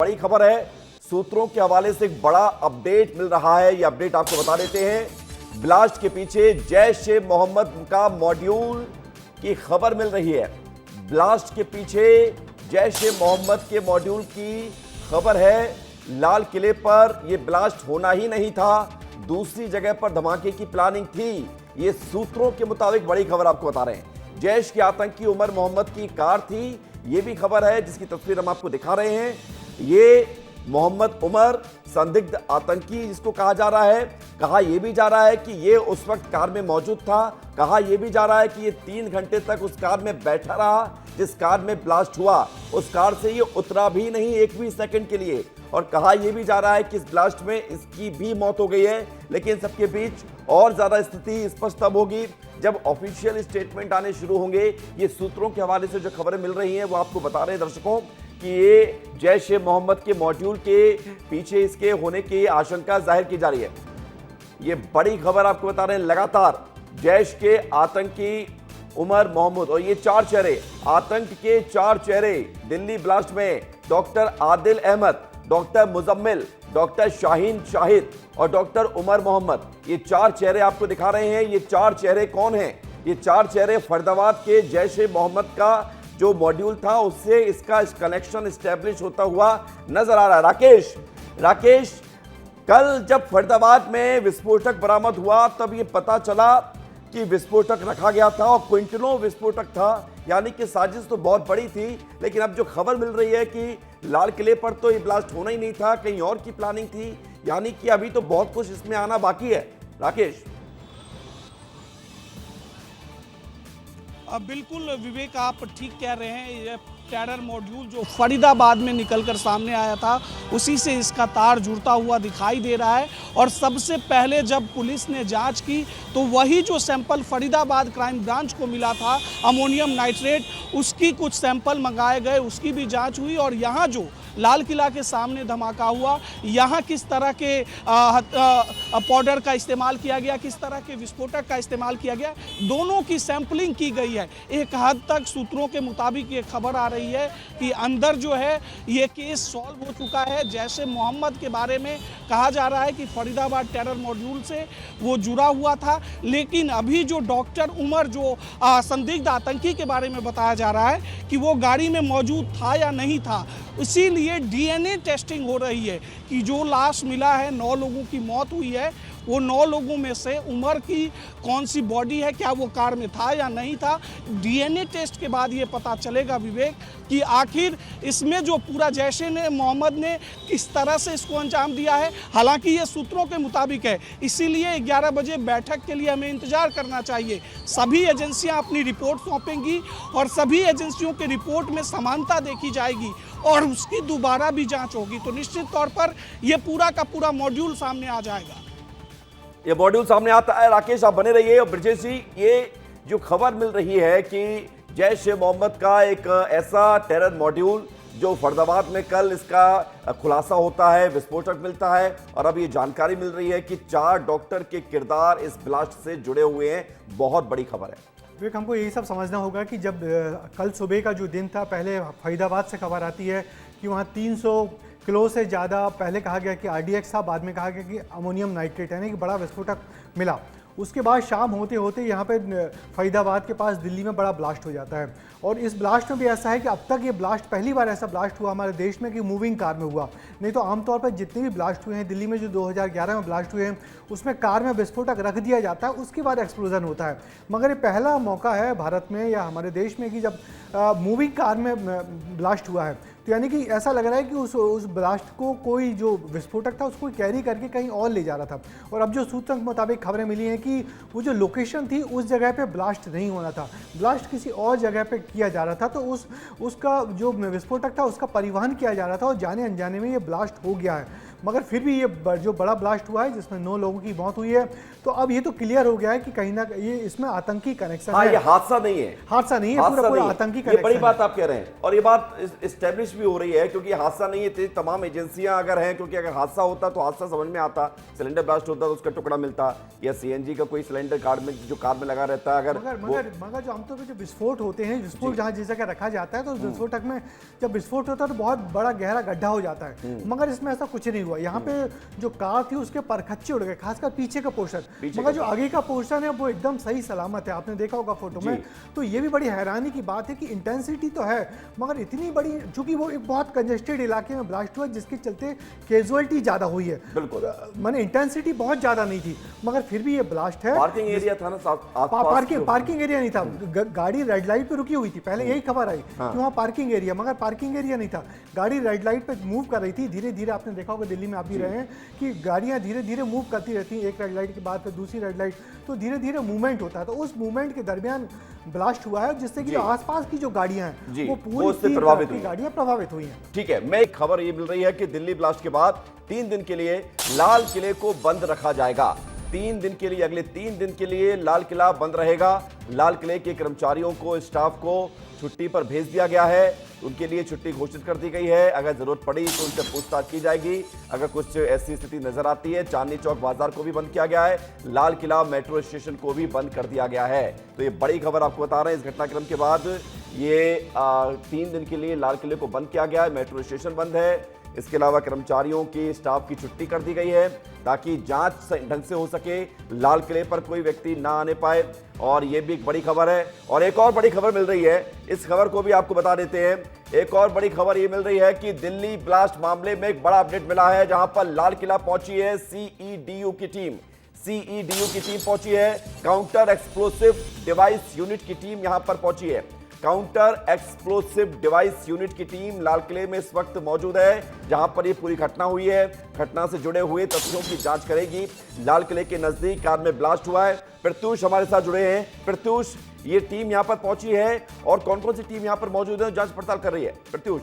बड़ी खबर है, सूत्रों के हवाले से एक बड़ा अपडेट मिल रहा है। यह अपडेट आपको बता देते हैं। ब्लास्ट के पीछे जैश ए मोहम्मद का मॉड्यूल की खबर मिल रही है। ब्लास्ट के पीछे जैश ए मोहम्मद के मॉड्यूल की खबर है। लाल किले पर यह ब्लास्ट होना ही नहीं था, दूसरी जगह पर धमाके की प्लानिंग थी। ये सूत्रों के मुताबिक बड़ी खबर आपको बता रहे हैं। जैश के आतंकी उमर मोहम्मद की कार थी, ये भी खबर है जिसकी तस्वीर हम आपको दिखा रहे हैं। ये मोहम्मद उमर संदिग्ध आतंकी जिसको कहा जा रहा है, कहा यह भी जा रहा है कि ये उस वक्त कार में मौजूद था। कहा यह भी जा रहा है कि ये 3 घंटे तक उस कार में बैठा रहा जिस कार में ब्लास्ट हुआ। उस कार से ये उतरा भी नहीं एक भी सेकंड के लिए। और कहा यह भी जा रहा है कि इस ब्लास्ट में इसकी भी मौत हो गई है। लेकिन सबके बीच और ज्यादा स्थिति स्पष्ट तब होगी जब ऑफिशियल स्टेटमेंट आने शुरू होंगे। ये सूत्रों के हवाले से जो खबरें मिल रही हैं वो आपको बता रहे हैं दर्शकों कि ये जैश ए मोहम्मद के मॉड्यूल के पीछे इसके होने की आशंका जाहिर की जा रही है। ये बड़ी खबर आपको बता रहे हैं। लगातार जैश के आतंकी उमर मोहम्मद और ये 4 चेहरे, आतंक के 4 चेहरे दिल्ली ब्लास्ट में doctor Adil Ahmad, doctor Muzammil, doctor Shaheen Shahid और डॉक्टर उमर मोहम्मद, ये 4 चेहरे आपको दिखा रहे हैं। ये 4 चेहरे कौन हैं? ये 4 चेहरे फरीदाबाद के जैश ए मोहम्मद का जो मॉड्यूल था उससे इसका कनेक्शन स्टैब्लिश होता हुआ नजर आ रहा है। राकेश, कल जब फरीदाबाद में विस्फोटक बरामद हुआ तब ये पता चला कि विस्फोटक रखा गया था और क्विंटलों विस्फोटक था, यानी कि साजिश तो बहुत बड़ी थी। लेकिन अब जो खबर मिल रही है कि लाल किले पर तो ये ब्लास्ट होना ही नहीं था, कहीं और की प्लानिंग थी, यानी कि अभी तो बहुत कुछ इसमें आना बाकी है। राकेश, बिल्कुल विवेक, आप ठीक कह रहे हैं। ये टेरर मॉड्यूल जो फरीदाबाद में निकलकर सामने आया था उसी से इसका तार जुड़ता हुआ दिखाई दे रहा है। और सबसे पहले जब पुलिस ने जांच की तो वही जो सैंपल फरीदाबाद क्राइम ब्रांच को मिला था अमोनियम नाइट्रेट, उसकी कुछ सैंपल मंगाए गए, उसकी भी जांच हुई। और यहाँ जो लाल किला के सामने धमाका हुआ, यहाँ किस तरह के पाउडर का इस्तेमाल किया गया, किस तरह के विस्फोटक का इस्तेमाल किया गया, दोनों की सैंपलिंग की गई है। एक हद तक सूत्रों के मुताबिक ये खबर आ रही है कि अंदर जो है ये केस सॉल्व हो चुका है। जैसे मोहम्मद के बारे में कहा जा रहा है कि फरीदाबाद टेरर मॉड्यूल से वो जुड़ा हुआ था। लेकिन अभी जो डॉक्टर उमर जो संदिग्ध आतंकी के बारे में बताया जा रहा है कि वो गाड़ी में मौजूद था या नहीं था, इसीलिए डीएनए टेस्टिंग हो रही है कि जो लाश मिला है, 9 लोगों की मौत हुई है, वो 9 लोगों में से उमर की कौन सी बॉडी है, क्या वो कार में था या नहीं था। डीएनए टेस्ट के बाद ये पता चलेगा विवेक कि आखिर इसमें जो पूरा जैशे ने मोहम्मद ने किस तरह से इसको अंजाम दिया है। हालांकि ये सूत्रों के मुताबिक है, इसीलिए 11 बजे बैठक के लिए हमें इंतजार करना चाहिए। सभी एजेंसियां अपनी रिपोर्ट सौंपेंगी और सभी एजेंसियों के रिपोर्ट में समानता देखी जाएगी और उसकी दोबारा भी जांच होगी। तो निश्चित तौर पर यह पूरा का पूरा मॉड्यूल सामने आ जाएगा। ये मॉड्यूल सामने आता है। राकेश, आप बने रहिए। और ब्रजेश जी, ये जो खबर मिल रही है कि जैश ए मोहम्मद का एक ऐसा टेरर मॉड्यूल जो फरीदाबाद में कल इसका खुलासा होता है, विस्फोटक मिलता है, और अब ये जानकारी मिल रही है कि 4 डॉक्टर के किरदार इस ब्लास्ट से जुड़े हुए हैं। बहुत बड़ी खबर है विवेक। हमको यही सब समझना होगा कि जब कल सुबह का जो दिन था, पहले फरीदाबाद से खबर आती है कि वहाँ 300 किलो से ज़्यादा, पहले कहा गया कि आरडीएक्स था, बाद में कहा गया कि अमोनियम नाइट्रेट, यानी कि बड़ा विस्फोटक मिला। उसके बाद शाम होते होते यहाँ पे फरीदाबाद के पास दिल्ली में बड़ा ब्लास्ट हो जाता है। और इस ब्लास्ट में भी ऐसा है कि अब तक ये ब्लास्ट पहली बार ऐसा ब्लास्ट हुआ हमारे देश में कि मूविंग कार में हुआ। नहीं तो आमतौर पर जितने भी ब्लास्ट हुए हैं दिल्ली में, जो 2011 में ब्लास्ट हुए हैं, उसमें कार में विस्फोटक रख दिया जाता है, उसके बाद एक्सप्लोजन होता है। मगर ये पहला मौका है भारत में या हमारे देश में कि जब मूविंग कार में ब्लास्ट हुआ है। तो यानी कि ऐसा लग रहा है कि उस ब्लास्ट को कोई जो विस्फोटक था उसको कैरी करके कहीं और ले जा रहा था। और अब जो सूत्रों के मुताबिक खबरें मिली हैं कि वो जो लोकेशन थी उस जगह पे ब्लास्ट नहीं होना था, ब्लास्ट किसी और जगह पे किया जा रहा था। तो उसका जो विस्फोटक था उसका परिवहन किया जा रहा था और जाने अनजाने में ये ब्लास्ट हो गया है। मगर फिर भी ये जो बड़ा ब्लास्ट हुआ है जिसमें 9 लोगों की मौत हुई है, तो अब ये तो क्लियर हो गया है कि कहीं ना ये इसमें आतंकी कनेक्शन हाँ, है। ये हादसा नहीं है, हादसा नहीं है, हादसा पूरा नहीं है। आतंकी ये कनेक्शन बड़ी है। बात आप कह रहे हैं और ये बात इस्टेब्लिश भी हो रही है, क्योंकि हादसा नहीं है। तमाम एजेंसियां अगर हैं, क्योंकि अगर हादसा होता तो हादसा समझ में आता, सिलेंडर ब्लास्ट होता तो उसका टुकड़ा मिलता, या सीएनजी का कोई सिलेंडर कार में जो कार में लगा रहता है, अगर मगर जो आमतौर पर जो विस्फोट होते हैं, विस्फोट जहाँ जिस जगह रखा जाता है, तो विस्फोटक में जब विस्फोट होता है तो बहुत बड़ा गहरा गड्ढा हो जाता है, मगर इसमें ऐसा कुछ नहीं हुआ। यहाँ पे जो कार थी उसके परखच्चे उड़ गए, खासकर पीछे का पोर्शन, मगर जो आगे का पोर्शन है वो एकदम सही सलामत है। आपने देखा होगा फोटो में, तो ये भी बड़ी हैरानी की बात है कि इंटेंसिटी तो है, मगर इतनी बड़ी, चूंकि वो एक बहुत कंजेस्टेड इलाके में ब्लास्ट हुआ जिसके चलते कैजुअलिटी ज्यादा हुई है। बिल्कुल, माने इंटेंसिटी बहुत ज्यादा नहीं थी, मगर फिर भी ये ब्लास्ट है। पार्किंग एरिया था ना, पार्किंग एरिया नहीं था, गाड़ी रेड लाइट पे रुकी हुई थी, पहले यही खबर आई कि वहाँ पार्किंग एरिया, मगर पार्किंग एरिया नहीं था। गाड़ी रेड लाइट पे मूव कर रही थी धीरे धीरे। आपने देखा होगा दिल्ली में आप भी रहे हैं कि गाड़ियाँ धीरे धीरे मूव करती रहती हैं, एक रेड लाइट के बाद फिर दूसरी रेड लाइट, तो धीरे धीरे मूवमेंट होता है। तो उस मूवमेंट के दरमियान ब्लास्ट हुआ है, जिससे कि जो आसपास की जो गाड़ियां हैं वो पूरी गाड़ियां प्रभावित हुई हैं। ठीक है, मैं एक खबर ये मिल रही है कि दिल्ली ब्लास्ट के बाद 3 दिन के लिए लाल किले को बंद रखा जाएगा। 3 दिन के लिए, अगले 3 दिन के लिए लाल किला बंद रहेगा। लाल किले के कर्मचारियों को, स्टाफ को छुट्टी पर भेज दिया गया है, उनके लिए छुट्टी घोषित कर दी गई है। अगर जरूरत पड़ी तो उनसे पूछताछ की जाएगी। अगर कुछ ऐसी स्थिति नजर आती है, चांदनी चौक बाजार को भी बंद किया गया है, लाल किला मेट्रो स्टेशन को भी बंद कर दिया गया है। तो ये बड़ी खबर आपको बता रहे हैं। इस घटनाक्रम के बाद ये 3 दिन के लिए लाल किले को बंद किया गया है, मेट्रो स्टेशन बंद है। इसके अलावा कर्मचारियों की, स्टाफ की छुट्टी कर दी गई है ताकि जांच ढंग से हो सके, लाल किले पर कोई व्यक्ति ना आने पाए। और यह भी एक बड़ी खबर है। और एक और बड़ी खबर मिल रही है, इस खबर को भी आपको बता देते हैं। एक और बड़ी खबर यह मिल रही है कि दिल्ली ब्लास्ट मामले में एक बड़ा अपडेट मिला है, जहां पर लाल किला पहुंची है सीईडीयू की टीम। सीईडीयू की टीम पहुंची है, काउंटर एक्सप्लोसिव डिवाइस यूनिट की टीम यहां पर पहुंची है। काउंटर एक्सप्लोसिव डिवाइस यूनिट की टीम लाल किले में इस वक्त मौजूद है, जहां पर ये पूरी घटना हुई है। घटना से जुड़े हुए तथ्यों की जांच करेगी। लाल किले के नजदीक कार में ब्लास्ट हुआ है। प्रत्यूष हमारे साथ जुड़े हैं। प्रत्यूष, ये टीम यहां पर पहुंची है और कौन कौन सी टीम यहां पर मौजूद है, जांच पड़ताल कर रही है? प्रत्यूष।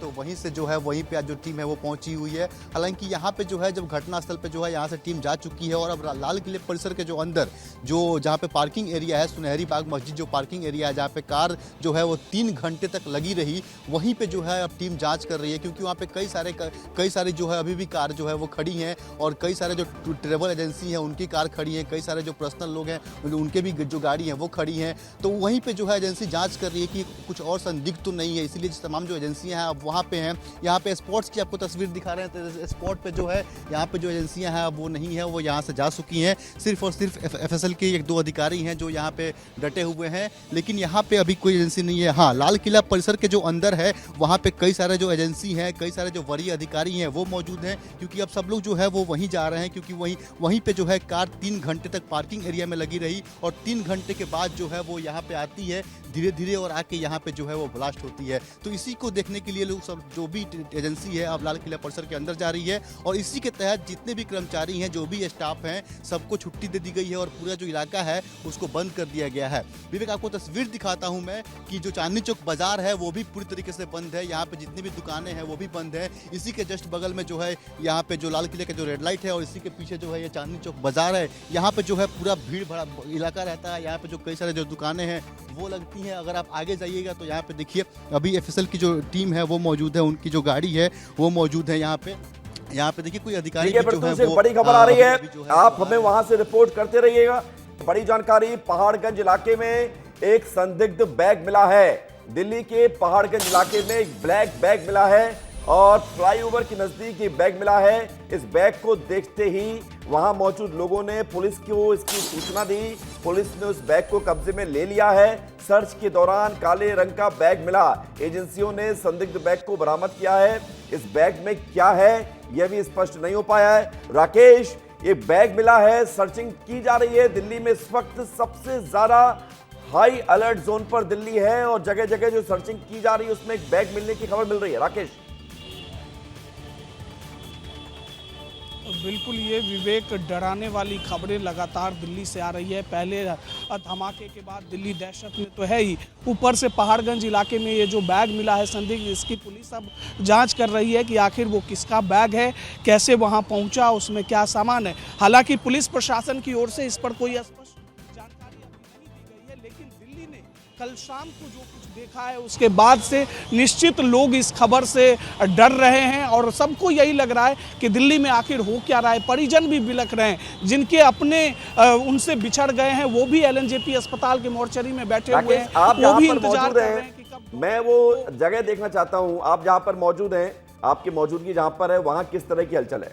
तो वहीं से जो है, वहीं पे आज जो टीम है वो पहुंची हुई है। हालांकि यहाँ पे जो है, जब घटनास्थल पे जो है यहाँ से टीम जा चुकी है और अब लाल किले परिसर के जो अंदर जो जहाँ पे पार्किंग एरिया है, सुनहरी बाग मस्जिद जो पार्किंग एरिया है, जहाँ पे कार जो है वो 3 घंटे तक लगी रही, वहीं पे जो है अब टीम जांच कर रही है। क्योंकि वहाँ पे कई सारे जो है अभी भी कार जो है वो खड़ी हैं और कई सारे जो ट्रेवल एजेंसी हैं उनकी कार खड़ी हैं, कई सारे जो पर्सनल लोग हैं उनके भी जो गाड़ी हैं वो खड़ी हैं। तो वहीं पर जो है एजेंसी जाँच कर रही है कि कुछ और संदिग्ध तो नहीं है, इसीलिए तमाम जो एजेंसियाँ हैं वहाँ पे हैं। यहाँ पे स्पॉट्स की आपको तस्वीर दिखा रहे हैं, तो स्पॉट पे जो है यहाँ पे जो एजेंसियां हैं वो नहीं है, वो यहाँ से जा चुकी हैं। सिर्फ और सिर्फ एफएसएल के 1-2 अधिकारी हैं जो यहाँ पे डटे हुए हैं, लेकिन यहाँ पे अभी कोई एजेंसी नहीं है। हाँ, लाल किला परिसर के जो अंदर है वहाँ पे कई सारे जो एजेंसी हैं, कई सारे जो वरीय अधिकारी हैं वो मौजूद हैं, क्योंकि अब सब लोग जो है वो वहीं जा रहे हैं। क्योंकि वहीं पे जो है कार 3 घंटे तक पार्किंग एरिया में लगी रही और 3 घंटे के बाद जो है वो यहाँ पे आती है धीरे धीरे और आके यहाँ पे जो है वो ब्लास्ट होती है। तो इसी को देखने के लिए लोग सब, जो भी एजेंसी है अब लाल किला परिसर के अंदर जा रही है और इसी के तहत जितने भी कर्मचारी हैं, जो भी स्टाफ हैं, सबको छुट्टी दे दी गई है और पूरा जो इलाका है उसको बंद कर दिया गया है। विवेक, आपको तस्वीर दिखाता हूं मैं कि जो चांदनी चौक बाजार है वो भी पूरी तरीके से बंद है। यहाँ पे जितनी भी दुकानें हैं वो भी बंद है। इसी के जस्ट बगल में जो है यहाँ पे जो लाल किले का जो रेड लाइट है और इसी के पीछे जो है ये चांदनी चौक बाजार है। यहाँ पे जो है पूरा भीड़ भरा इलाका रहता है। यहाँ पे जो कई सारे जो दुकानें हैं वो लगती हैं। अगर आप आगे जाइएगा तो यहाँ पे देखिए अभी एफएसएल की जो टीम है वो मौजूद है, उनकी जो गाड़ी है वो मौजूद है यहाँ पे देखिए कोई अधिकारी जो है वो बड़ी खबर आ रही है, आप हमें वहां से रिपोर्ट करते रहिएगा। बड़ी जानकारी, पहाड़गंज इलाके में एक संदिग्ध बैग मिला है। दिल्ली के पहाड़गंज इलाके में एक ब्लैक बैग मिला है और फ्लाईओवर के नजदीक ये बैग मिला है। इस बैग को देखते ही वहां मौजूद लोगों ने पुलिस को इसकी सूचना दी। पुलिस ने उस बैग को कब्जे में ले लिया है। सर्च के दौरान काले रंग का बैग मिला। एजेंसियों ने संदिग्ध बैग को बरामद किया है। इस बैग में क्या है यह भी स्पष्ट नहीं हो पाया है। राकेश, ये बैग मिला है, सर्चिंग की जा रही है। दिल्ली में इस वक्त सबसे ज्यादा हाई अलर्ट जोन पर दिल्ली है और जगह जगह जो सर्चिंग की जा रही है उसमें एक बैग मिलने की खबर मिल रही है। राकेश, बिल्कुल, ये विवेक डराने वाली खबरें लगातार दिल्ली से आ रही है। पहले धमाके के बाद दिल्ली दहशत में तो है ही, ऊपर से पहाड़गंज इलाके में ये जो बैग मिला है संदिग्ध, इसकी पुलिस अब जांच कर रही है कि आखिर वो किसका बैग है, कैसे वहां पहुंचा, उसमें क्या सामान है। हालांकि पुलिस प्रशासन की ओर से इस पर कोई स्पष्ट जानकारी अभी नहीं दी गई है, लेकिन दिल्ली ने कल शाम को जो कुछ देखा है उसके बाद से निश्चित लोग इस खबर से डर रहे हैं और सबको यही लग रहा है कि दिल्ली में आखिर हो क्या रहा है। परिजन भी बिलख रहे हैं, जिनके अपने उनसे बिछड़ गए हैं वो भी एलएनजेपी अस्पताल के मोर्चरी में बैठे हुए हैं, आप वो जहां भी पर इंतजार मौजूद कर रहे हैं, हैं कि कब मैं वो जगह देखना चाहता हूं। आप जहां पर मौजूद हैं, आपकी मौजूदगी जहां पर है, वहां किस तरह की हलचल है?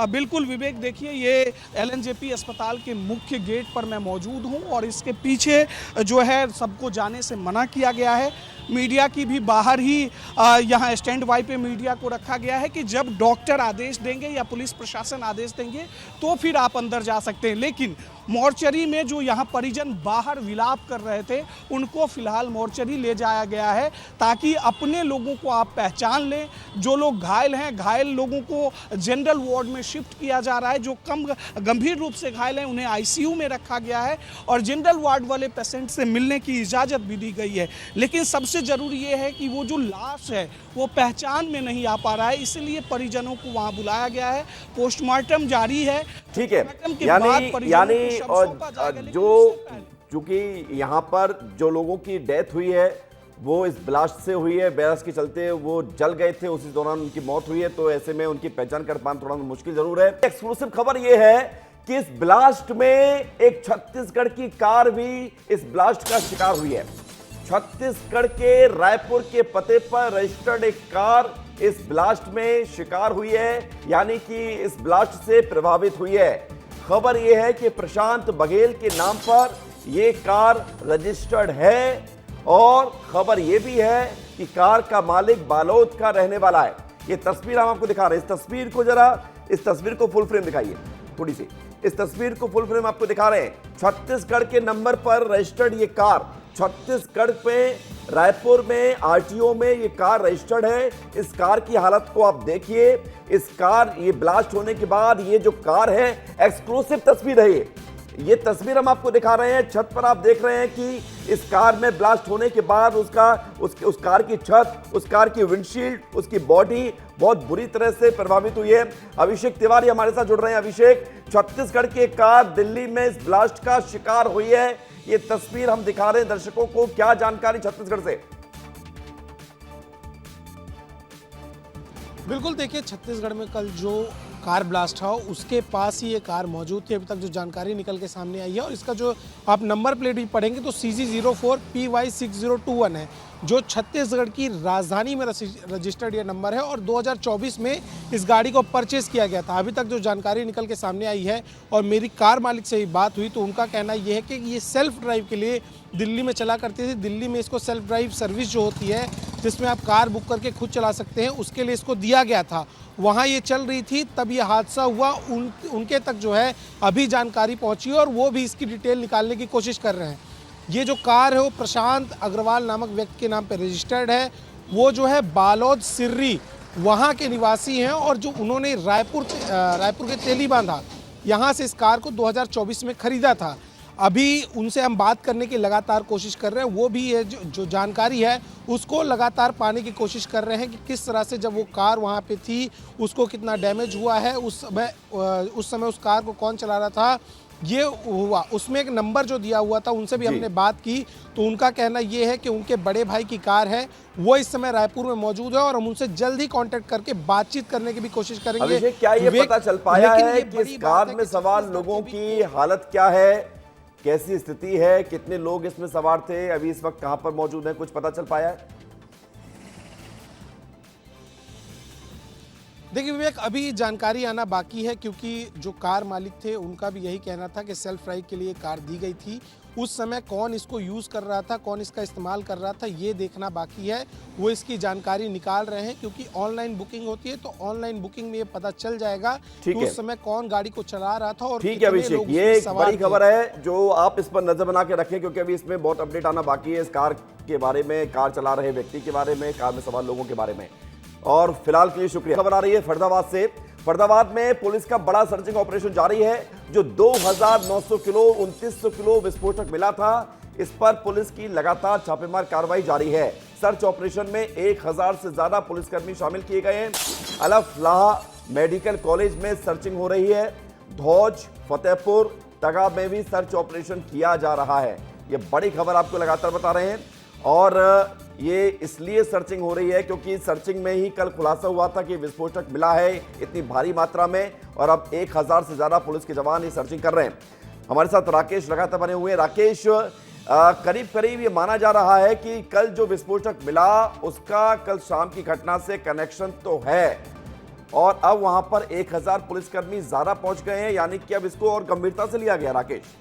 बिल्कुल विवेक, देखिए ये एलएनजेपी अस्पताल के मुख्य गेट पर मैं मौजूद हूं और इसके पीछे जो है सबको जाने से मना किया गया है। मीडिया की भी बाहर ही यहाँ स्टैंड बाई पे मीडिया को रखा गया है कि जब डॉक्टर आदेश देंगे या पुलिस प्रशासन आदेश देंगे तो फिर आप अंदर जा सकते हैं। लेकिन मोर्चरी में जो यहाँ परिजन बाहर विलाप कर रहे थे, उनको फिलहाल मोर्चरी ले जाया गया है ताकि अपने लोगों को आप पहचान लें। जो लोग घायल हैं, घायल लोगों को जनरल वार्ड में शिफ्ट किया जा रहा है। जो कम गंभीर रूप से घायल हैं उन्हें आईसीयू में रखा गया है और जनरल वार्ड वाले पेशेंट से मिलने की इजाज़त भी दी गई है। लेकिन सबसे ज़रूरी ये है कि वो जो लाश है वो पहचान में नहीं आ पा रहा है, इसलिए परिजनों को वहाँ बुलाया गया है। पोस्टमार्टम जारी है। ठीक है, यानी और जो चूंकि यहाँ पर जो लोगों की डेथ हुई है वो इस ब्लास्ट से हुई है, वायरस के चलते वो जल गए थे, उसी दौरान उनकी मौत हुई है, तो ऐसे में उनकी पहचान कर पाना थोड़ा मुश्किल जरूर है। एक्सक्लूसिव खबर ये है कि इस ब्लास्ट में एक छत्तीसगढ़ की कार भी इस ब्लास्ट का शिकार हुई है। छत्तीसगढ़ के रायपुर के पते पर रजिस्टर्ड एक कार इस ब्लास्ट में शिकार हुई है, यानी कि इस ब्लास्ट से प्रभावित हुई है। खबर यह है कि प्रशांत बघेल के नाम पर यह कार रजिस्टर्ड है और खबर यह भी है कि कार का मालिक बालोद का रहने वाला है। यह तस्वीर हम आपको दिखा रहे हैं। इस तस्वीर को फुल फ्रेम दिखाइए थोड़ी सी। इस तस्वीर को फुल फ्रेम आपको दिखा रहे हैं। छत्तीसगढ़ के नंबर पर रजिस्टर्ड ये कार, छत्तीसगढ़ पे रायपुर में आरटीओ में ये कार रजिस्टर्ड है। इस कार की हालत को आप देखिए। इस कार, ये ब्लास्ट होने के बाद ये जो कार है, एक्सक्लूसिव तस्वीर है ये तस्वीर हम आपको दिखा रहे हैं। छत पर आप देख रहे हैं कि इस कार में ब्लास्ट होने के बाद उस कार की छत, उस कार की विंडशील्ड, उसकी बॉडी बहुत बुरी तरह से प्रभावित हुई है। अभिषेक तिवारी हमारे साथ जुड़ रहे हैं। अभिषेक, छत्तीसगढ़ की एक कार दिल्ली में इस ब्लास्ट का शिकार हुई है, ये तस्वीर हम दिखा रहे हैं दर्शकों को, क्या जानकारी छत्तीसगढ़ से? बिल्कुल, देखिए छत्तीसगढ़ में कल जो कार ब्लास्ट हुआ उसके पास ही ये कार मौजूद थी। अभी तक जो जानकारी निकल के सामने आई है और इसका जो आप नंबर प्लेट भी पढ़ेंगे तो CG04PY6021 है, जो छत्तीसगढ़ की राजधानी में रजिस्टर्ड ये नंबर है और 2024 में इस गाड़ी को परचेज किया गया था। अभी तक जो जानकारी निकल के सामने आई है और मेरी कार मालिक से ही बात हुई तो उनका कहना ये है कि ये सेल्फ ड्राइव के लिए दिल्ली में चला करती थी। दिल्ली में इसको सेल्फ ड्राइव सर्विस जो होती है जिसमें आप कार बुक करके खुद चला सकते हैं, उसके लिए इसको दिया गया था। वहाँ ये चल रही थी तब ये हादसा हुआ। उनके तक जो है अभी जानकारी पहुँची और वो भी इसकी डिटेल निकालने की कोशिश कर रहे हैं। ये जो कार है वो प्रशांत अग्रवाल नामक व्यक्ति के नाम पे रजिस्टर्ड है। वो जो है बालोद सिर्री वहाँ के निवासी हैं और जो उन्होंने रायपुर के तेलीबांधा यहाँ से इस कार को 2024 में खरीदा था। अभी उनसे हम बात करने की लगातार कोशिश कर रहे हैं। वो भी ये जो जानकारी है उसको लगातार पाने की कोशिश कर रहे हैं कि किस तरह से जब वो कार वहाँ पे थी उसको कितना डैमेज हुआ है, उस समय उस कार को कौन चला रहा था, ये हुआ। उसमें एक नंबर जो दिया हुआ था उनसे भी हमने बात की तो उनका कहना ये है कि उनके बड़े भाई की कार है, वो इस समय रायपुर में मौजूद है और हम उनसे जल्द ही कांटेक्ट करके बातचीत करने की भी कोशिश करेंगे। अभिषेक, क्या ये पता चल पाया है कि इस कार में सवार लोगों की हालत क्या है, कैसी स्थिति है, कितने लोग इसमें सवार थे, अभी इस वक्त कहां पर मौजूद हैं, कुछ पता चल पाया है? देखिए विवेक, अभी जानकारी आना बाकी है क्योंकि जो कार मालिक थे उनका भी यही कहना था कि सेल्फ ड्राइव के लिए कार दी गई थी। उस समय कौन इसको यूज़ कर रहा था, कौन इसका इस्तेमाल कर रहा था, ये देखना बाकी है। वो इसकी जानकारी निकाल रहे हैं क्योंकि ऑनलाइन बुकिंग होती है तो ऑनलाइन बुकिंग में ये पता चल जाएगा कि उस समय कौन गाड़ी को चला रहा था और ठीक है अभिषेक, ये एक बड़ी खबर है जो आप इस पर नजर बना के रखें क्योंकि अभी इसमें बहुत अपडेट आना बाकी है इस कार के बारे में, कार चला रहे व्यक्ति के बारे में, कार में सवार लोगों के बारे में। और फिलहाल के लिए शुक्रिया। खबर आ रही है फरीदाबाद से। फरीदाबाद में पुलिस का बड़ा सर्चिंग ऑपरेशन जारी है। जो 2900 किलो 2900 किलो विस्फोटक मिला था, इस पर पुलिस की लगातार छापेमार कार्रवाई जारी है। सर्च ऑपरेशन में 1000 से ज्यादा पुलिसकर्मी शामिल किए गए हैं। अलफ-लाह मेडिकल कॉलेज में सर्चिंग हो रही है। धौज, फतेहपुर, तगा में भी सर्च ऑपरेशन किया जा रहा है। ये बड़ी खबर आपको लगातार बता रहे हैं और ये इसलिए सर्चिंग हो रही है क्योंकि सर्चिंग में ही कल खुलासा हुआ था कि विस्फोटक मिला है इतनी भारी मात्रा में और अब 1000 से ज्यादा पुलिस के जवान ये सर्चिंग कर रहे हैं। हमारे साथ राकेश लगातार बने हुए हैं। राकेश, करीब करीब ये माना जा रहा है कि कल जो विस्फोटक मिला उसका कल शाम की घटना से कनेक्शन तो है और अब वहां पर 1000 पुलिसकर्मी ज्यादा पहुंच गए हैं, यानी कि अब इसको और गंभीरता से लिया गया। राकेश,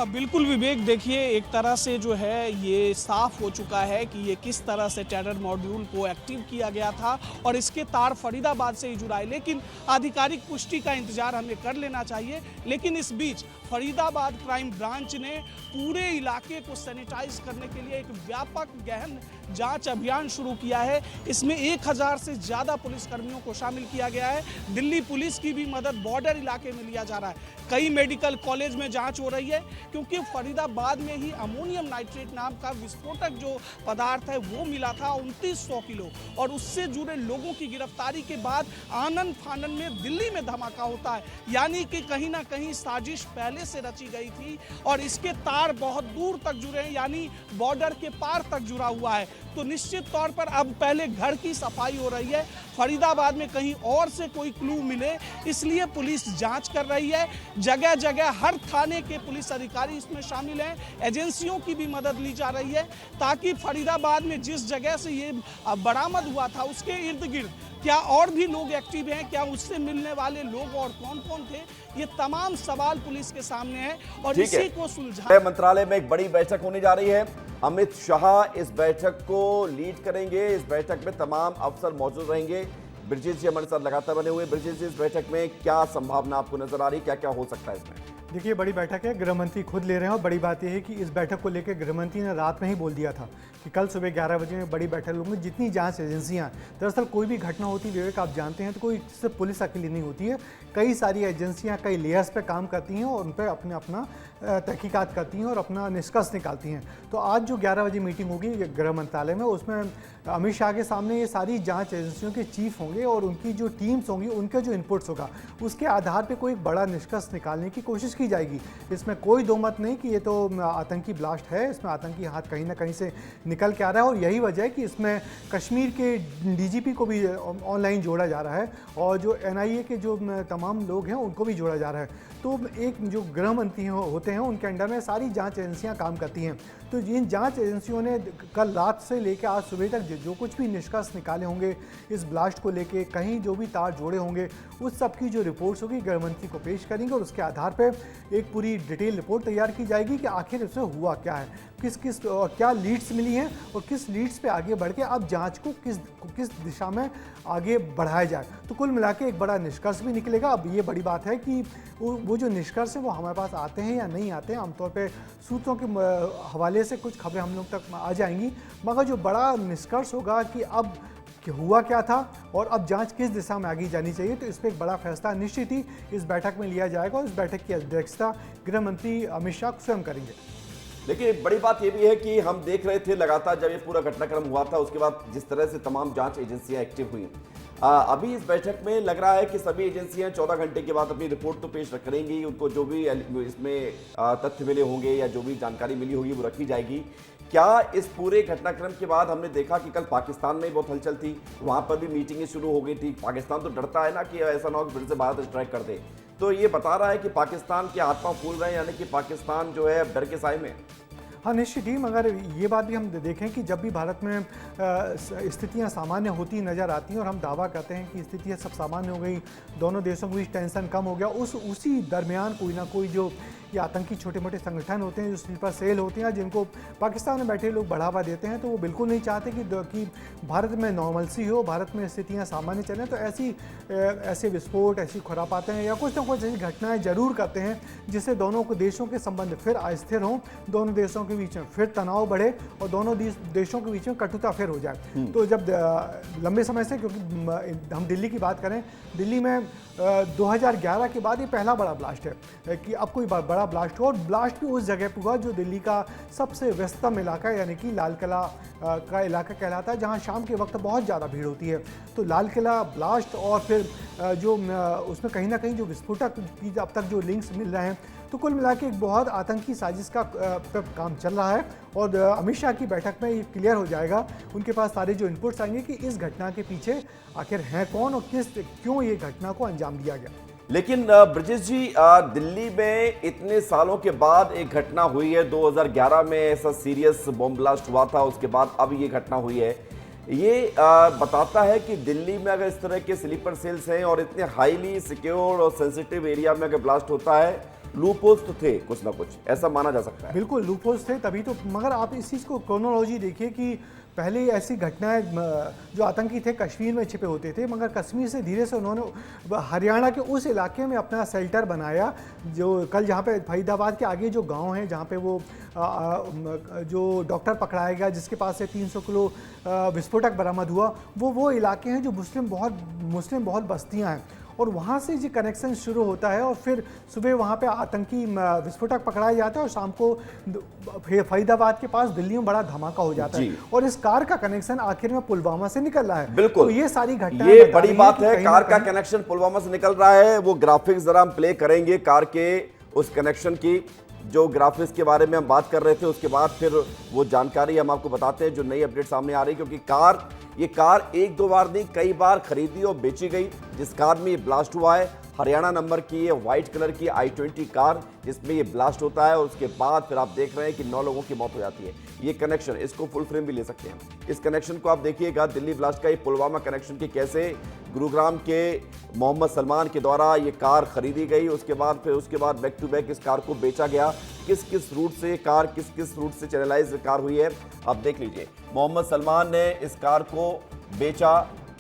बिल्कुल विवेक, देखिए एक तरह से जो है ये साफ हो चुका है कि ये किस तरह से टेरर मॉड्यूल को एक्टिव किया गया था और इसके तार फरीदाबाद से ही जुड़ाए, लेकिन आधिकारिक पुष्टि का इंतजार हमें कर लेना चाहिए। लेकिन इस बीच फरीदाबाद क्राइम ब्रांच ने पूरे इलाके को सैनिटाइज करने के लिए एक व्यापक गहन जांच अभियान शुरू किया है। इसमें 1000 से ज़्यादा पुलिसकर्मियों को शामिल किया गया है। दिल्ली पुलिस की भी मदद बॉर्डर इलाके में लिया जा रहा है। कई मेडिकल कॉलेज में जांच हो रही है क्योंकि फरीदाबाद में ही अमोनियम नाइट्रेट नाम का विस्फोटक जो पदार्थ है वो मिला था 2900 किलो और उससे जुड़े लोगों की गिरफ्तारी के बाद आनन फानन में दिल्ली में धमाका होता है। यानी कि कहीं ना कहीं साजिश पहले से रची गई थी और इसके तार बहुत दूर तक जुड़े हैं, यानी बॉर्डर के पार तक जुड़ा हुआ है। तो निश्चित तौर पर अब पहले घर की सफाई हो रही है। फरीदाबाद में कहीं और से कोई क्लू मिले इसलिए पुलिस जांच कर रही है। जगह जगह हर थाने के पुलिस अधिकारी इसमें शामिल हैं। एजेंसियों की भी मदद ली जा रही है ताकि फरीदाबाद में जिस जगह से ये बरामद हुआ था उसके इर्द गिर्द क्या और भी लोग एक्टिव हैं, क्या उससे मिलने वाले लोग और कौन कौन थे, ये तमाम सवाल पुलिस के सामने हैं और इसी को सुलझा। मंत्रालय में एक बड़ी बैठक होने जा रही है। अमित शाह इस बैठक को लीड करेंगे। इस बैठक में तमाम अफसर मौजूद रहेंगे। ब्रिजेश जी हमारे साथ लगातार बने हुए। ब्रिजेश जी, इस बैठक में क्या संभावना आपको नजर आ रही है, क्या क्या हो सकता है इसमें? देखिए, बड़ी बैठक है, गृह मंत्री खुद ले रहे हैं और बड़ी बात यह है कि इस बैठक को लेकर गृह मंत्री ने रात में ही बोल दिया था कि कल सुबह 11 बजे में बड़ी बैठक होगी। जितनी जांच एजेंसियां, दरअसल कोई भी घटना होती है विवेक, आप जानते हैं, तो कोई सिर्फ पुलिस अकेली नहीं होती है। कई सारी एजेंसियां कई लेयर्स पे काम करती हैं और उन पर अपना तहकीकात करती हैं और अपना निष्कर्ष निकालती हैं। तो आज जो 11 बजे मीटिंग होगी गृह मंत्रालय में, उसमें अमित शाह के सामने ये सारी जांच एजेंसियों के चीफ होंगे और उनकी जो टीम्स होंगी, उनका जो इनपुट्स होगा उसके आधार पे कोई एक बड़ा निष्कर्ष निकालने की कोशिश की जाएगी। इसमें कोई दो मत नहीं कि ये तो आतंकी ब्लास्ट है, इसमें आतंकी हाथ कहीं ना कहीं से निकल के आ रहा है और यही वजह है कि इसमें कश्मीर के डीजीपी को भी ऑनलाइन जोड़ा जा रहा है और जो एनआईए के जो तमाम लोग हैं उनको भी जोड़ा जा रहा है। तो एक जो गृह मंत्री होते हैं उनके अंडर में सारी जांच एजेंसियां काम करती हैं। तो जिन जांच एजेंसियों ने कल रात से लेकर आज सुबह तक जो कुछ भी निष्कर्ष निकाले होंगे इस ब्लास्ट को लेके, कहीं जो भी तार जोड़े होंगे, उस सब की जो रिपोर्ट्स होगी गृह मंत्री को पेश करेंगे और उसके आधार पर एक पूरी डिटेल रिपोर्ट तैयार की जाएगी कि आखिर इसमें हुआ क्या है, किस किस क्या लीड्स मिली हैं और किस लीड्स पे आगे बढ़ के अब जांच को किस दिशा में आगे बढ़ाया जाए। तो कुल मिला के एक बड़ा निष्कर्ष भी निकलेगा। अब ये बड़ी बात है कि वो जो निष्कर्ष है वो हमारे पास आते हैं या नहीं आते हैं। आमतौर पे सूत्रों के हवाले से कुछ खबरें हम लोग तक आ जाएंगी, मगर जो बड़ा निष्कर्ष होगा कि अब कि हुआ क्या था और अब जांच किस दिशा में आगे जानी चाहिए, तो इस पर एक बड़ा फैसला निश्चित ही इस बैठक में लिया जाएगा और इस बैठक की अध्यक्षता गृह मंत्री अमित शाह स्वयं करेंगे। देखिए, बड़ी बात यह भी है कि हम देख रहे थे लगातार जब ये पूरा घटनाक्रम हुआ था उसके बाद जिस तरह से तमाम जांच एजेंसियां एक्टिव हुई, अभी इस बैठक में लग रहा है कि सभी एजेंसियां 14 घंटे के बाद अपनी रिपोर्ट तो पेश करेंगी। उनको जो भी इसमें तथ्य मिले होंगे या जो भी जानकारी मिली होगी वो रखी जाएगी। क्या इस पूरे घटनाक्रम के बाद हमने देखा कि कल पाकिस्तान में बहुत हलचल थी, वहां पर भी मीटिंगें शुरू हो गई थी। पाकिस्तान तो डरता है ना कि ऐसा ना हो फिर से भारत स्ट्राइक कर दे, तो ये बता रहा है कि पाकिस्तान के हाथ पांव फूल रहे हैं, यानी कि पाकिस्तान जो है डर के साए में। हाँ, निश्चित ही, मगर ये बात भी हम देखें कि जब भी भारत में स्थितियाँ सामान्य होती नज़र आती हैं और हम दावा करते हैं कि स्थितियाँ सब सामान्य हो गई, दोनों देशों के बीच टेंशन कम हो गया, उसी दरमियान कोई ना कोई जो ये आतंकी छोटे मोटे संगठन होते हैं, जो स्लीपर सेल होते हैं, जिनको पाकिस्तान में बैठे लोग बढ़ावा देते हैं, तो वो बिल्कुल नहीं चाहते कि भारत में नॉर्मलसी हो, भारत में स्थितियाँ सामान्य चलें। तो ऐसे विस्फोट, ऐसी खुरापातें या कुछ ना कुछ ऐसी घटनाएँ जरूर करते हैं जिससे दोनों को देशों के संबंध फिर अस्थिर हों, दोनों देशों के के बीच में फिर तनाव बढ़े और दोनों देशों के बीच में कटुता फिर हो जाए। तो जब लंबे समय से, क्योंकि हम दिल्ली की बात करें, दिल्ली में 2011 के बाद ये पहला बड़ा ब्लास्ट है कि अब कोई बड़ा ब्लास्ट हो, और ब्लास्ट भी उस जगह पर हुआ जो दिल्ली का सबसे व्यस्तम इलाका यानी कि लाल किला का इलाका कहलाता है, जहां शाम के वक्त बहुत ज़्यादा भीड़ होती है। तो लाल किला ब्लास्ट और फिर जो उसमें कहीं ना कहीं जो विस्फोटक की अब तक जो लिंक्स मिल रहे हैं, तो कुल मिला के एक बहुत आतंकी साजिश का काम चल रहा है। और अमित शाह की बैठक में ये क्लियर हो जाएगा, उनके पास सारे जो इनपुट्स आएंगे कि इस घटना के पीछे आखिर है कौन और क्यों ये घटना को अंजाम दिया गया। लेकिन ब्रजेश जी, दिल्ली में इतने सालों के बाद एक घटना हुई है। 2011 में ऐसा सीरियस बॉम्ब ब्लास्ट हुआ था, उसके बाद अब ये घटना हुई है। ये बताता है कि दिल्ली में अगर इस तरह के स्लीपर सेल्स हैं और इतने हाईली सिक्योर और सेंसिटिव एरिया में अगर ब्लास्ट होता है, लूपहोल्स तो थे कुछ ना कुछ, ऐसा माना जा सकता है। बिल्कुल लूपहोल्स थे, तभी तो। मगर आप इस चीज़ को क्रोनोलॉजी देखिए कि पहले ऐसी घटनाएं जो आतंकी थे कश्मीर में छिपे होते थे, मगर कश्मीर से धीरे से उन्होंने हरियाणा के उस इलाके में अपना शेल्टर बनाया। जो कल जहाँ पे फरीदाबाद के आगे जो गांव है, जहाँ पे वो जो डॉक्टर पकड़ाया गया जिसके पास से 300 किलो विस्फोटक बरामद हुआ, वो इलाके हैं जो मुस्लिम बहुत बस्तियाँ हैं, और वहाँ से जो कनेक्शन शुरू होता है। और फिर सुबह वहाँ पे आतंकी विस्फोटक पकड़ाया जाता है और शाम को फरीदाबाद के पास दिल्ली में बड़ा धमाका हो जाता है। और इस कार का कनेक्शन आखिर में पुलवामा से निकल रहा है। बिल्कुल, तो ये सारी घटनाएं, ये बड़ी बात है, कार का कनेक्शन पुलवामा से निकल रहा है। वो ग्राफिक्स जरा हम प्ले करेंगे कार के उस कनेक्शन की, जो ग्राफिक्स के बारे में हम बात कर रहे थे। उसके बाद फिर वो जानकारी हम आपको बताते हैं जो नई अपडेट सामने आ रही है, क्योंकि ये कार एक दो बार नहीं, कई बार खरीदी और बेची गई। जिस कार में ये ब्लास्ट हुआ है, हरियाणा नंबर की ये व्हाइट कलर की i20 कार, जिसमें ये ब्लास्ट होता है और उसके बाद फिर आप देख रहे हैं कि 9 लोगों की मौत हो जाती है। ये कनेक्शन, इसको फुल फ्रेम भी ले सकते हैं। इस कनेक्शन को आप देखिएगा, दिल्ली ब्लास्ट का ये पुलवामा कनेक्शन की कैसे गुरुग्राम के मोहम्मद सलमान के द्वारा ये कार खरीदी गई, उसके बाद बैक टू बैक इस कार को बेचा गया। किस रूट से कार किस रूट से चैनलाइज कार हुई है, आप देख लीजिए। मोहम्मद सलमान ने इस कार को बेचा,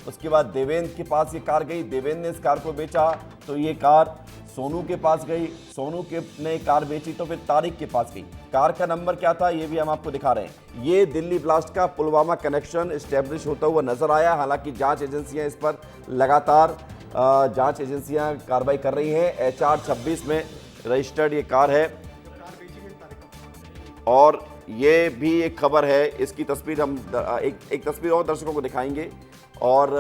उसके बाद देवेंद्र के पास ये कार गई, देवेंद्र ने इस कार को बेचा तो ये कार सोनू के पास गई, सोनू के ने कार बेची तो फिर तारिक के पास गई। कार का नंबर क्या था ये भी हम आपको दिखा रहे हैं। ये दिल्ली ब्लास्ट का पुलवामा कनेक्शन एस्टेब्लिश होता हुआ नजर आया। हालांकि जांच एजेंसियां इस पर लगातार जांच एजेंसियां कार्रवाई कर रही हैं। HR 26 में रजिस्टर्ड ये कार है और ये भी एक खबर है। इसकी तस्वीर हम एक तस्वीर और दर्शकों को दिखाएंगे और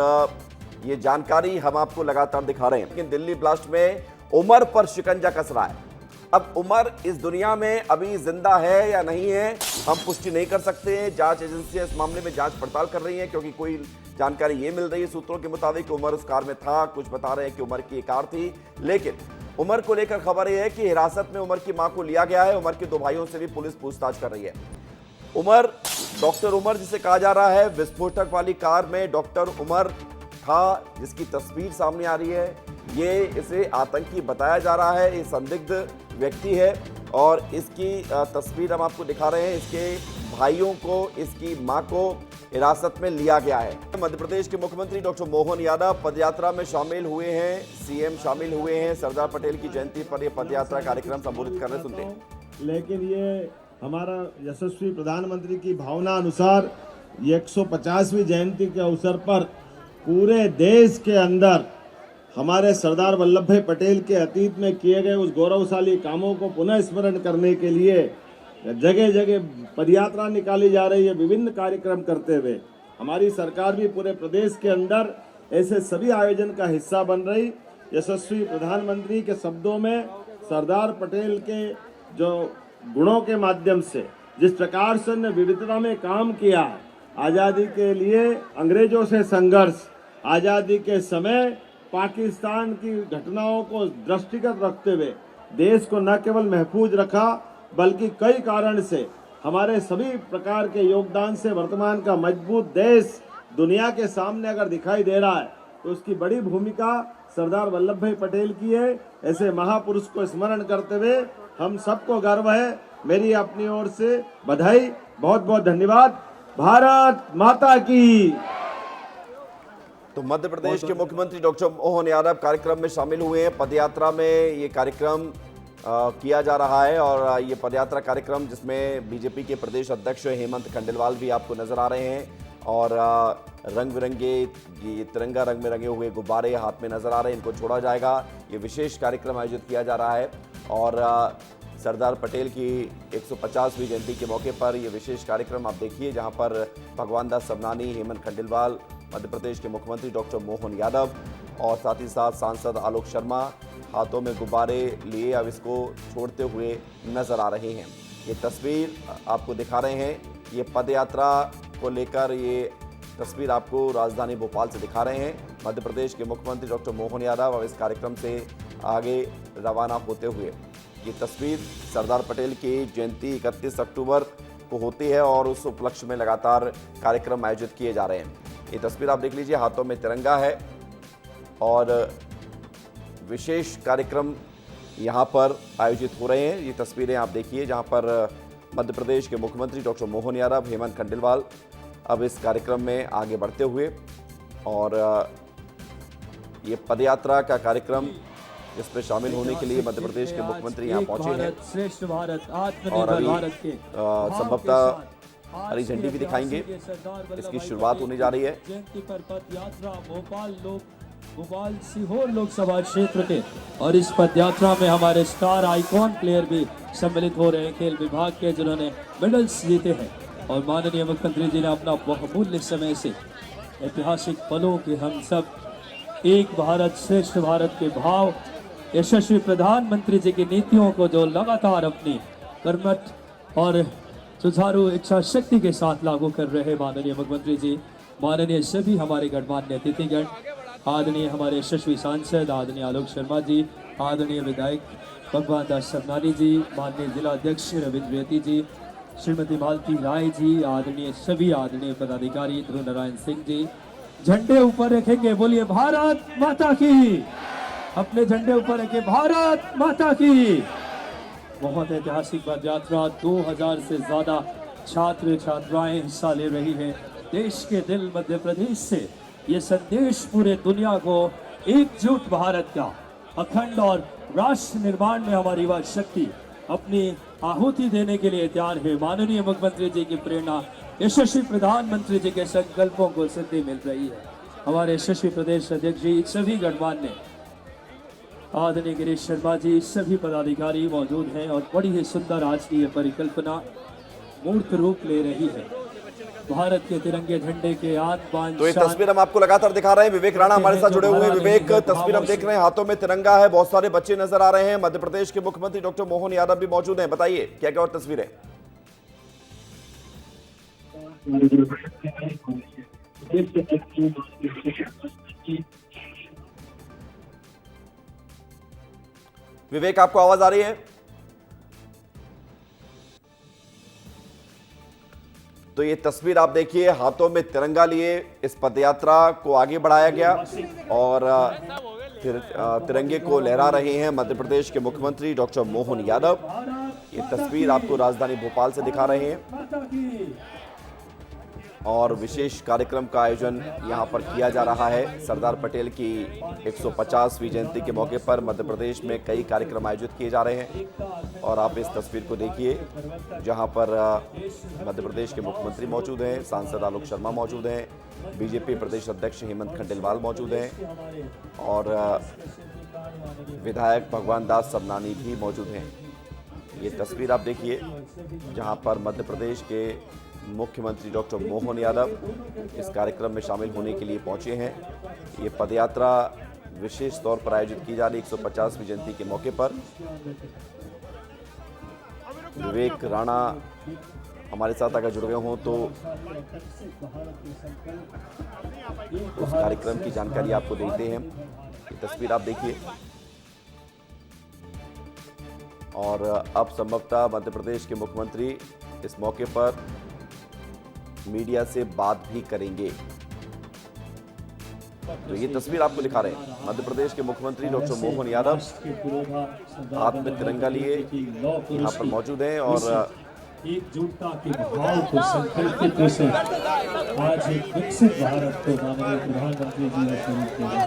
ये जानकारी हम आपको लगातार दिखा रहे हैं। लेकिन दिल्ली ब्लास्ट में उमर पर शिकंजा कस रहा है। अब उमर इस दुनिया में अभी जिंदा है या नहीं है हम पुष्टि नहीं कर सकते हैं। जांच एजेंसियां इस मामले में जांच पड़ताल कर रही हैं, क्योंकि कोई जानकारी ये मिल रही है सूत्रों के मुताबिक उमर उस कार में था। कुछ बता रहे हैं कि उमर की कार थी, लेकिन उमर को लेकर खबर यह है कि हिरासत में उमर की मां को लिया गया है। उमर के 2 भाइयों से भी पुलिस पूछताछ कर रही है। उमर, डॉक्टर उमर जिसे कहा जा रहा है, विस्फोटक वाली कार में डॉक्टर उमर था, जिसकी तस्वीर सामने आ रही है। ये इसे आतंकी बताया जा रहा है, ये संदिग्ध व्यक्ति है और इसकी तस्वीर हम आपको दिखा रहे हैं। इसके भाइयों को, इसकी मां को हिरासत में लिया गया है। मध्य प्रदेश के मुख्यमंत्री डॉक्टर मोहन यादव पदयात्रा में शामिल हुए हैं, सीएम शामिल हुए हैं। सरदार पटेल की जयंती पर यह पदयात्रा कार्यक्रम संबोधित कर रहे, सुनते हैं। लेकिन ये हमारा यशस्वी प्रधानमंत्री की भावना अनुसार ये 150वीं जयंती के अवसर पर पूरे देश के अंदर हमारे सरदार वल्लभ भाई पटेल के अतीत में किए गए उस गौरवशाली कामों को पुनः स्मरण करने के लिए जगह जगह पदयात्रा निकाली जा रही है। विभिन्न कार्यक्रम करते हुए हमारी सरकार भी पूरे प्रदेश के अंदर ऐसे सभी आयोजन का हिस्सा बन रही। यशस्वी प्रधानमंत्री के शब्दों में सरदार पटेल के जो गुणों के माध्यम से जिस प्रकार से उन्होंने विविधता में काम किया, आज़ादी के लिए अंग्रेजों से संघर्ष, आज़ादी के समय पाकिस्तान की घटनाओं को दृष्टिगत रखते हुए देश को न केवल महफूज रखा, बल्कि कई कारण से हमारे सभी प्रकार के योगदान से वर्तमान का मजबूत देश दुनिया के सामने अगर दिखाई दे रहा है तो उसकी बड़ी भूमिका सरदार वल्लभ भाई पटेल की है। ऐसे महापुरुष को स्मरण करते हुए हम सबको गर्व है। मेरी अपनी ओर से बधाई, बहुत बहुत धन्यवाद। भारत माता की। तो मध्य प्रदेश के मुख्यमंत्री डॉक्टर मोहन यादव कार्यक्रम में शामिल हुए हैं। पदयात्रा में ये कार्यक्रम किया जा रहा है। और ये पदयात्रा कार्यक्रम जिसमें बीजेपी के प्रदेश अध्यक्ष हेमंत खंडेलवाल भी आपको नजर आ रहे हैं और रंग बिरंगे ये तिरंगा रंग में रंगे हुए गुब्बारे हाथ में नजर आ रहे हैं, इनको छोड़ा जाएगा। ये विशेष कार्यक्रम आयोजित किया जा रहा है और सरदार पटेल की 150वीं जयंती के मौके पर ये विशेष कार्यक्रम आप देखिए, जहां पर भगवान दास सबनानी, हेमंत खंडेलवाल, मध्य प्रदेश के मुख्यमंत्री डॉक्टर मोहन यादव और साथ ही साथ सांसद आलोक शर्मा हाथों में गुब्बारे लिए अब इसको छोड़ते हुए नजर आ रहे हैं। ये तस्वीर आपको दिखा रहे हैं, ये पदयात्रा को लेकर ये तस्वीर आपको राजधानी भोपाल से दिखा रहे हैं। मध्य प्रदेश के मुख्यमंत्री डॉक्टर मोहन यादव अब इस कार्यक्रम से आगे रवाना होते हुए, ये तस्वीर सरदार पटेल की जयंती 31 अक्टूबर को होती है और उस उपलक्ष्य में लगातार कार्यक्रम आयोजित किए जा रहे हैं। ये तस्वीर आप देख लीजिए, हाथों में तिरंगा है और विशेष कार्यक्रम यहाँ पर आयोजित हो रहे हैं। ये तस्वीरें आप देखिए जहाँ पर मध्य प्रदेश के मुख्यमंत्री डॉक्टर मोहन यादव, हेमंत खंडेलवाल अब इस कार्यक्रम में आगे बढ़ते हुए और ये पदयात्रा का कार्यक्रम जिसमें शामिल होने के लिए मध्य प्रदेश के मुख्यमंत्री यहाँ पहुंचे हैं श्रेष्ठ भारत, और अभी संभवतः हरी झंडी भी दिखाएंगे। इसकी शुरुआत होने जा रही है। जयंती पर पद यात्रा भोपाल सीहोर लोकसभा क्षेत्र के, और इस पद यात्रा में हमारे स्टार आइकॉन प्लेयर भी सम्मिलित हो रहे हैं खेल विभाग के, जिन्होंने मेडल्स जीते हैं। और माननीय मुख्यमंत्री जी ने अपना बहुमूल्य समय से ऐतिहासिक पलों के हम सब एक भारत श्रेष्ठ भारत के भाव, यशस्वी प्रधानमंत्री जी की नीतियों को जो लगातार अपनी कर्मठ और सुचारू इच्छा शक्ति के साथ लागू कर रहे माननीय मुख्यमंत्री जी, माननीय सभी हमारे गणमान्य अतिथिगण, आदरणीय हमारे यशस्वी सांसद आदरणीय आलोक शर्मा जी, आदरणीय विधायक भगवान दास सबनानी जी, माननीय जिला अध्यक्ष रविंद्र रेती जी, श्रीमती मालती राय जी, आदरणीय सभी आदरणीय पदाधिकारी, ध्रुव नारायण सिंह जी, झंडे ऊपर रखेंगे, बोलिए भारत माता की। अपने झंडे ऊपर रखे भारत माता की। बहुत ऐतिहासिक पद यात्रा, 2000 से ज्यादा छात्र छात्राएं हिस्सा ले रही हैं। देश के दिल मध्य प्रदेश से ये संदेश पूरे दुनिया को एकजुट भारत का, अखंड और राष्ट्र निर्माण में हमारी युवा शक्ति अपनी आहुति देने के लिए तैयार है। माननीय मुख्यमंत्री जी की प्रेरणा, यशस्वी प्रधानमंत्री जी के संकल्पों को सिद्धि मिल रही है। हमारे यशस्वी प्रदेश अध्यक्ष जी, सभी गणमान्य आदरणीय गिरीश शर्मा जी, सभी पदाधिकारी मौजूद हैं और बड़ी ही सुंदर आज की ये परिकल्पना मूर्त रूप ले रही है। भारत के तिरंगे झंडे के आन बान। तो ये तस्वीर हम आपको लगातार दिखा रहे हैं। विवेक राणा हमारे साथ जुड़े हुए हैं। विवेक, तस्वीर हम देख रहे हैं, हाथों में तिरंगा है, बहुत सारे बच्चे नजर आ रहे हैं। मध्य प्रदेश के मुख्यमंत्री डॉक्टर मोहन यादव भी मौजूद हैं। बताइए क्या क्या और तस्वीरें। विवेक, आपको आवाज आ रही है? तो ये तस्वीर आप देखिए, हाथों में तिरंगा लिए इस पदयात्रा को आगे बढ़ाया गया और तिरंगे को लहरा रहे हैं मध्य प्रदेश के मुख्यमंत्री डॉक्टर मोहन यादव। ये तस्वीर आपको राजधानी भोपाल से दिखा रहे हैं और विशेष कार्यक्रम का आयोजन यहाँ पर किया जा रहा है। सरदार पटेल की 150वीं जयंती के मौके पर मध्य प्रदेश में कई कार्यक्रम आयोजित किए जा रहे हैं और आप इस तस्वीर को देखिए जहाँ पर मध्य प्रदेश के मुख्यमंत्री मौजूद हैं, सांसद आलोक शर्मा मौजूद हैं, बीजेपी प्रदेश अध्यक्ष हेमंत खंडेलवाल मौजूद हैं और विधायक भगवान दास सबनानी भी मौजूद हैं। ये तस्वीर आप देखिए जहाँ पर मध्य प्रदेश के मुख्यमंत्री डॉक्टर मोहन यादव इस कार्यक्रम में शामिल होने के लिए पहुंचे हैं। ये पदयात्रा विशेष तौर पर आयोजित की जा रही 150वीं जयंती के मौके पर। विवेक राणा हमारे साथ अगर जुड़ गए हों तो उस कार्यक्रम की जानकारी आपको देते हैं। ये तस्वीर आप देखिए और अब संभवतः मध्य प्रदेश के मुख्यमंत्री इस मौके पर मीडिया से बात भी करेंगे। तो ये तस्वीर आपको दिखा रहे हैं, मध्य प्रदेश के मुख्यमंत्री डॉक्टर मोहन यादव हाथ में तिरंगा लिए यहाँ पर मौजूद हैं और एकजुटता के भाव को संकल्पित से आज एक विकसित भारत को माननीय प्रधानमंत्री जी ने शुरू किया है।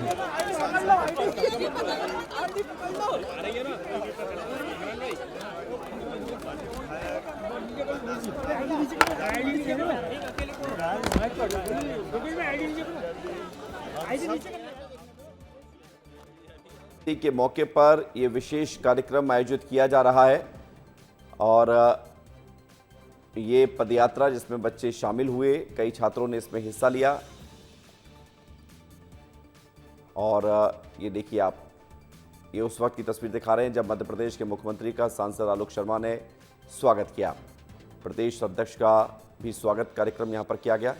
के मौके पर यह विशेष कार्यक्रम आयोजित किया जा रहा है और ये पदयात्रा जिसमें बच्चे शामिल हुए, कई छात्रों ने इसमें हिस्सा लिया। और ये देखिए आप, ये उस वक्त की तस्वीर दिखा रहे हैं जब मध्य प्रदेश के मुख्यमंत्री का सांसद आलोक शर्मा ने स्वागत किया। प्रदेश अध्यक्ष का भी स्वागत कार्यक्रम यहां पर किया गया।